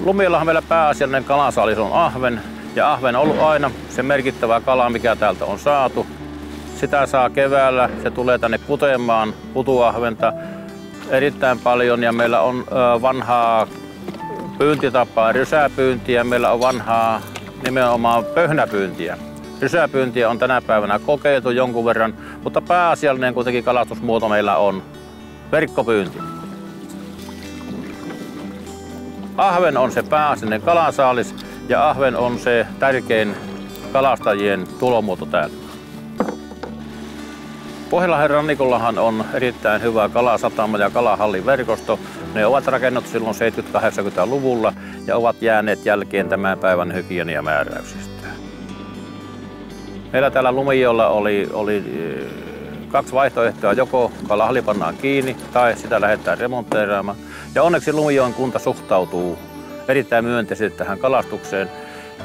Lumiollahan meillä pääasiallinen kalasaalis on ahven. Ja ahven on ollut aina se merkittävä kala, mikä täältä on saatu. Sitä saa keväällä, se tulee tänne kutemaan, kutuahventa erittäin paljon. Ja meillä on vanhaa pyyntitapaa, rysäpyyntiä, meillä on vanhaa nimenomaan pöhnäpyyntiä. Rysäpyyntiä on tänä päivänä kokeiltu jonkun verran, mutta pääasiallinen kuitenkin kalastusmuoto meillä on verkkopyynti. Ahven on se pääasiallinen kalasaalis ja ahven on se tärkein kalastajien tulomuoto täällä. Pohjanlahden rannikollahan on erittäin hyvä kalasatama ja kalahalliverkosto. Ne ovat rakennettu silloin 70-80-luvulla ja ovat jääneet jälkeen tämän päivän hygieniamääräyksistä. Meillä täällä Lumiolla oli kaksi vaihtoehtoa, joko kalahalli pannaan kiinni tai sitä lähdetään remonteeraamaan. Ja onneksi Lumijoen kunta suhtautuu erittäin myönteisesti tähän kalastukseen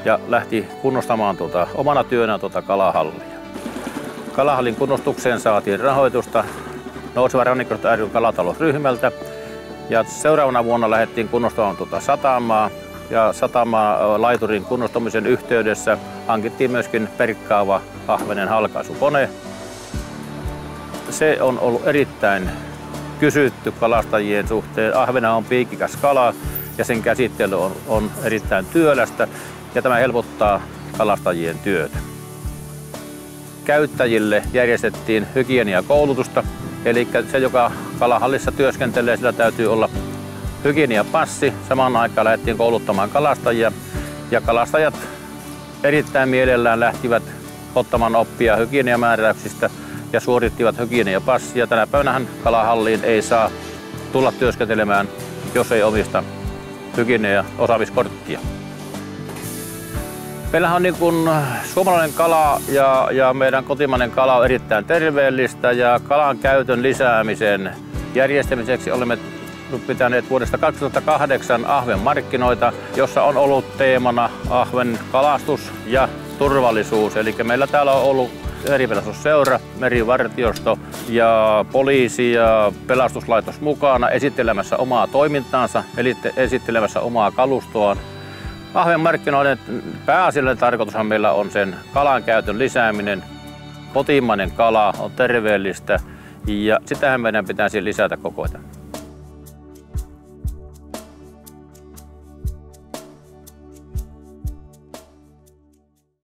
ja lähti kunnostamaan omana työnään kalahallia. Kalahallin kunnostukseen saatiin rahoitusta Nouseva Rannikko ry kalatalousryhmältä ja seuraavana vuonna lähdettiin kunnostamaan satamaa ja satama-laiturin kunnostamisen yhteydessä hankittiin myöskin perkkaava ahvenen halkaisukone. Se on ollut erittäin kysytty kalastajien suhteen. Ahvena on piikikäs kala ja sen käsittely on erittäin työlästä ja tämä helpottaa kalastajien työtä. Käyttäjille järjestettiin hygieniakoulutusta, eli se, joka kalahallissa työskentelee, sillä täytyy olla hygieniapassi. Samaan aikaan lähdettiin kouluttamaan kalastajia ja kalastajat erittäin mielellään lähtivät ottamaan oppia hygieniamääräyksistä ja suorittivat hygieniapassia. Tänä päivänähän kalahalliin ei saa tulla työskentelemään, jos ei omista hygienia-osaamiskorttia. Meillähän on niin kuin suomalainen kala ja meidän kotimainen kala on erittäin terveellistä ja kalan käytön lisäämisen järjestämiseksi olemme pitäneet vuodesta 2008 ahvenmarkkinoita, jossa on ollut teemana ahven kalastus ja turvallisuus. Eli meillä täällä on ollut meripelastusseura, merivartiosto ja poliisi ja pelastuslaitos mukana esittelemässä omaa toimintaansa, eli esittelemässä omaa kalustoaan. Ahvenmarkkinoiden pääasiallinen tarkoitushan meillä on sen kalan käytön lisääminen. Kotimainen kala on terveellistä ja sitähän meidän pitäisi lisätä koko ajan.